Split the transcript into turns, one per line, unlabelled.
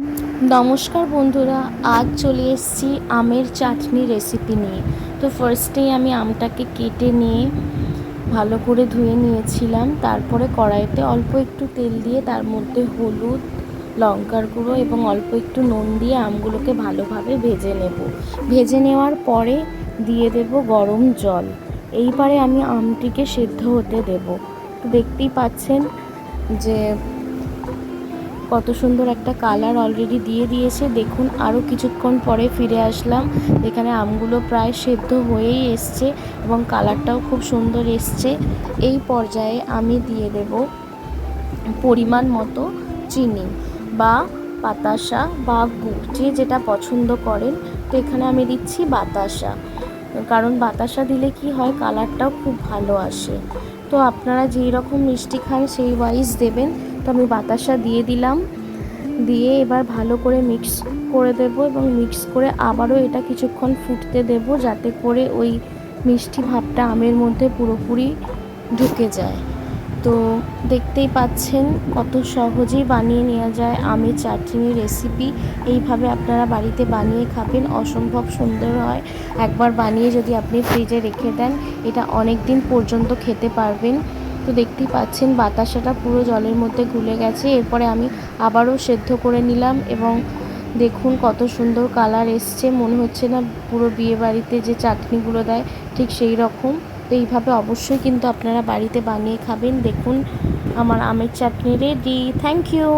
নমস্কার বন্ধুরা, আজ চলে এসেছি আমের চাটনি রেসিপি নিয়ে। তো ফার্স্টেই আমি আমটাকে কেটে নিয়ে ভালো করে ধুয়ে নিয়েছিলাম। তারপরে কড়াইতে অল্প একটু তেল দিয়ে তার মধ্যে হলুদ, লঙ্কার গুঁড়ো এবং অল্প একটু নুন দিয়ে আমগুলোকে ভালোভাবে ভেজে নেব। ভেজে নেওয়ার পরে দিয়ে দেব গরম জল। এইবারে আমি আমটিকে সেদ্ধ হতে দেব। তো দেখতেই পাচ্ছেন যে কত সুন্দর একটা কালার অলরেডি দিয়ে দিয়েছে। দেখুন, আরও কিছুক্ষণ পরে ফিরে আসলাম। এখানে আমগুলো প্রায় সেদ্ধ হয়েই এসছে এবং কালারটাও খুব সুন্দর এসছে। এই পর্যায়ে আমি দিয়ে দেব পরিমাণ মতো চিনি বা বাতাসা বা গুড়, যে যেটা পছন্দ করেন। তো এখানে আমি দিচ্ছি বাতাসা, কারণ বাতাসা দিলে কি হয়, কালারটাও খুব ভালো আসে। তো আপনারা যেই রকম মিষ্টি খান সেই ওয়াইজ দেবেন। তো আমি বাতাসা দিয়ে দিলাম, দিয়ে এবার ভালো করে মিক্স করে দেব এবং মিক্স করে আবারও এটা কিছুক্ষণ ফুটতে দেব, যাতে করে ওই মিষ্টি ভাবটা আমের মধ্যে পুরোপুরি ঢুকে যায়। তো দেখতেই পাচ্ছেন কত সহজেই বানিয়ে নেওয়া যায় আমের চাটনি রেসিপি। এইভাবে আপনারা বাড়িতে বানিয়ে খাবেন, অসম্ভব সুন্দর হয়। একবার বানিয়ে যদি আপনি ফ্রিজে রেখে দেন, এটা অনেক দিন পর্যন্ত খেতে পারবেন। তো দেখতেই পাচ্ছেন বাতাসাটা পুরো জলের মধ্যে গুলে গেছে। এরপরে আমি আবারও সেদ্ধ করে নিলাম এবং দেখুন কত সুন্দর কালার এসছে। মনে হচ্ছে না পুরো বিয়ে বাড়িতে যে চাটনিগুলো দেয় ঠিক সেই রকম। তো এইভাবে অবশ্যই কিন্তু আপনারা বাড়িতে বানিয়ে খাবেন। দেখুন, আমার আমের চাটনি রেডি। Thank you.